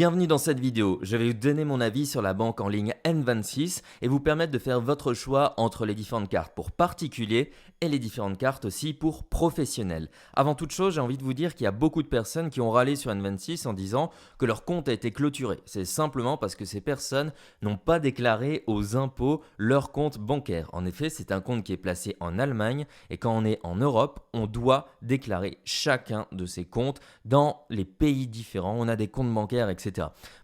Bienvenue dans cette vidéo, je vais vous donner mon avis sur la banque en ligne N26 et vous permettre de faire votre choix entre les différentes cartes pour particuliers et les différentes cartes aussi pour professionnels. Avant toute chose, j'ai envie de vous dire qu'il y a beaucoup de personnes qui ont râlé sur N26 en disant que leur compte a été clôturé. C'est simplement parce que ces personnes n'ont pas déclaré aux impôts leur compte bancaire. En effet, c'est un compte qui est placé en Allemagne et quand on est en Europe, on doit déclarer chacun de ces comptes dans les pays différents. On a des comptes bancaires, etc.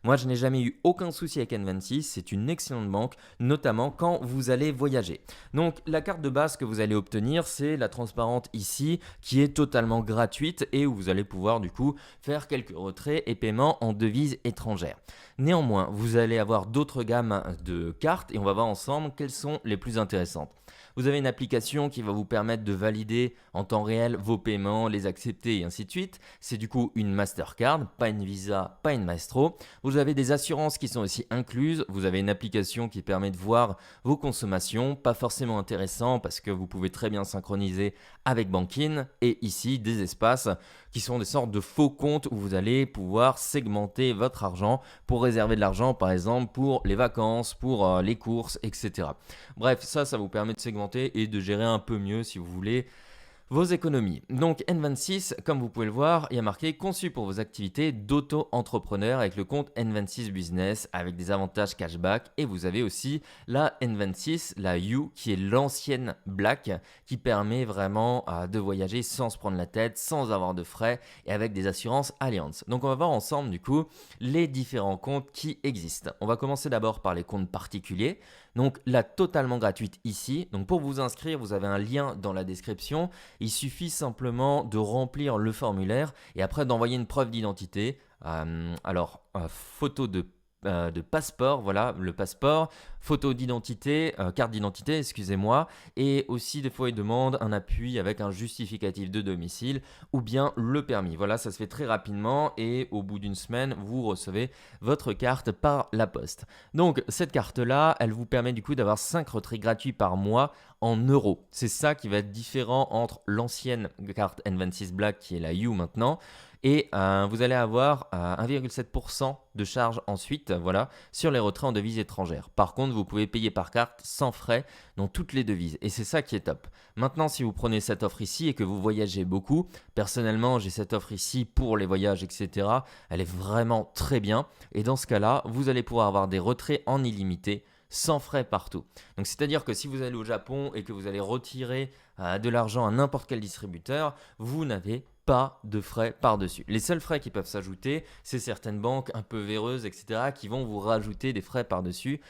Moi, je n'ai jamais eu aucun souci avec N26. C'est une excellente banque, notamment quand vous allez voyager. Donc, la carte de base que vous allez obtenir, c'est la transparente ici, qui est totalement gratuite et où vous allez pouvoir du coup faire quelques retraits et paiements en devises étrangères. Néanmoins, vous allez avoir d'autres gammes de cartes et on va voir ensemble quelles sont les plus intéressantes. Vous avez une application qui va vous permettre de valider en temps réel vos paiements, les accepter et ainsi de suite. C'est du coup une Mastercard, pas une Visa, pas une Maestro. Vous avez des assurances qui sont aussi incluses. Vous avez une application qui permet de voir vos consommations, pas forcément intéressant parce que vous pouvez très bien synchroniser avec Bankin. Et ici, des espaces qui sont des sortes de faux comptes où vous allez pouvoir segmenter votre argent pour réserver de l'argent, par exemple, pour les vacances, pour les courses, etc. Bref, ça vous permet de segmenter et de gérer un peu mieux, si vous voulez, vos économies. Donc N26, comme vous pouvez le voir, il y a marqué conçu pour vos activités d'auto-entrepreneur avec le compte N26 Business avec des avantages cashback et vous avez aussi la N26, la U qui est l'ancienne Black qui permet vraiment de voyager sans se prendre la tête, sans avoir de frais et avec des assurances Allianz. Donc on va voir ensemble du coup les différents comptes qui existent. On va commencer d'abord par les comptes particuliers. Donc là totalement gratuite ici. Donc pour vous inscrire, vous avez un lien dans la description. Il suffit simplement de remplir le formulaire et après d'envoyer une preuve d'identité. Photo de passeport, voilà, le passeport, photo d'identité, carte d'identité, excusez-moi, et aussi des fois ils demandent un appui avec un justificatif de domicile ou bien le permis. Voilà, ça se fait très rapidement et au bout d'une semaine, vous recevez votre carte par la poste. Donc cette carte-là, elle vous permet du coup d'avoir 5 retraits gratuits par mois en euros. C'est ça qui va être différent entre l'ancienne carte N26 Black qui est la U maintenant et vous allez avoir 1,7% de charge ensuite voilà, sur les retraits en devises étrangères. Par contre, vous pouvez payer par carte sans frais dans toutes les devises et c'est ça qui est top. Maintenant, si vous prenez cette offre ici et que vous voyagez beaucoup, personnellement, j'ai cette offre ici pour les voyages, etc. Elle est vraiment très bien et dans ce cas-là, vous allez pouvoir avoir des retraits en illimité sans frais partout. Donc c'est-à-dire que si vous allez au Japon et que vous allez retirer de l'argent à n'importe quel distributeur, vous n'avez pas de frais par-dessus. Les seuls frais qui peuvent s'ajouter, c'est certaines banques un peu véreuses, etc., qui vont vous rajouter des frais par-dessus.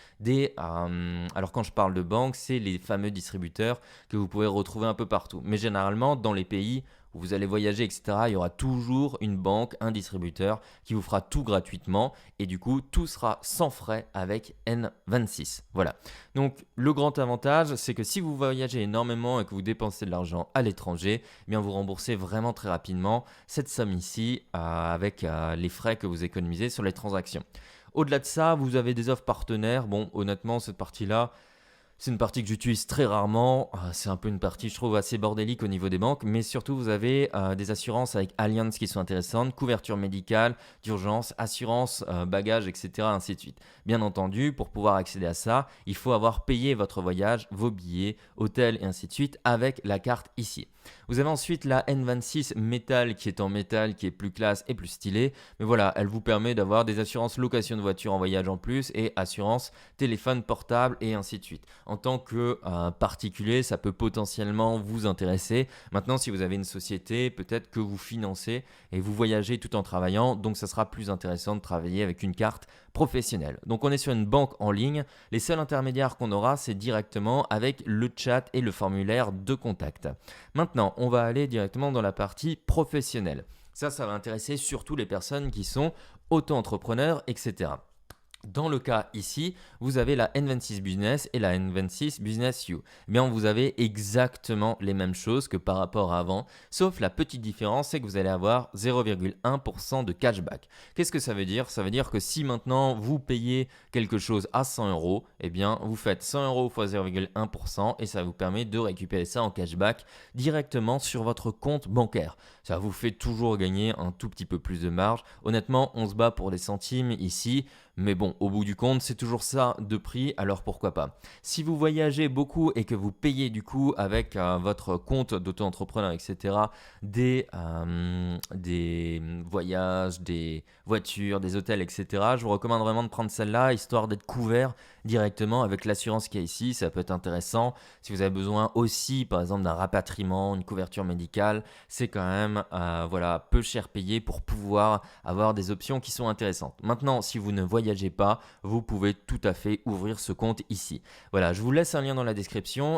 Alors quand je parle de banques, c'est les fameux distributeurs que vous pouvez retrouver un peu partout. Mais généralement, dans les pays où vous allez voyager, etc., il y aura toujours une banque, un distributeur qui vous fera tout gratuitement et du coup, tout sera sans frais avec N26. Voilà. Donc, le grand avantage, c'est que si vous voyagez énormément et que vous dépensez de l'argent à l'étranger, eh bien vous remboursez vraiment très rapidement cette somme ici avec les frais que vous économisez sur les transactions. Au-delà de ça, vous avez des offres partenaires. Bon, honnêtement, cette partie-là, c'est une partie que j'utilise très rarement. C'est un peu une partie, je trouve, assez bordélique au niveau des banques. Mais surtout, vous avez des assurances avec Allianz qui sont intéressantes, couverture médicale, d'urgence, assurance, bagages, etc. ainsi de suite. Bien entendu, pour pouvoir accéder à ça, il faut avoir payé votre voyage, vos billets, hôtel et ainsi de suite avec la carte ici. Vous avez ensuite la N26 Métal qui est en métal, qui est plus classe et plus stylée. Mais voilà, elle vous permet d'avoir des assurances location de voiture en voyage en plus et assurance téléphone portable et ainsi de suite. En tant que particulier, ça peut potentiellement vous intéresser. Maintenant, si vous avez une société, peut-être que vous financez et vous voyagez tout en travaillant. Donc, ça sera plus intéressant de travailler avec une carte professionnelle. Donc, on est sur une banque en ligne. Les seuls intermédiaires qu'on aura, c'est directement avec le chat et le formulaire de contact. Maintenant, on va aller directement dans la partie professionnelle. Ça va intéresser surtout les personnes qui sont auto-entrepreneurs, etc. Dans le cas ici, vous avez la N26 Business et la N26 Business U. Eh bien, vous avez exactement les mêmes choses que par rapport à avant, sauf la petite différence, c'est que vous allez avoir 0,1% de cashback. Qu'est-ce que ça veut dire? Ça veut dire que si maintenant vous payez quelque chose à 100 euros, eh bien, vous faites 100 euros fois 0,1% et ça vous permet de récupérer ça en cashback directement sur votre compte bancaire. Ça vous fait toujours gagner un tout petit peu plus de marge. Honnêtement, on se bat pour les centimes ici. Mais bon, au bout du compte, c'est toujours ça de prix, alors pourquoi pas. Si vous voyagez beaucoup et que vous payez du coup avec votre compte d'auto-entrepreneur, etc., des voyages, des voitures, des hôtels, etc., je vous recommande vraiment de prendre celle-là, histoire d'être couvert directement avec l'assurance qu'il y a ici. Ça peut être intéressant. Si vous avez besoin aussi, par exemple, d'un rapatriement, une couverture médicale, c'est quand même voilà, peu cher payé pour pouvoir avoir des options qui sont intéressantes. Maintenant, si vous ne voyagez pas, vous pouvez tout à fait ouvrir ce compte ici. Voilà, je vous laisse un lien dans la description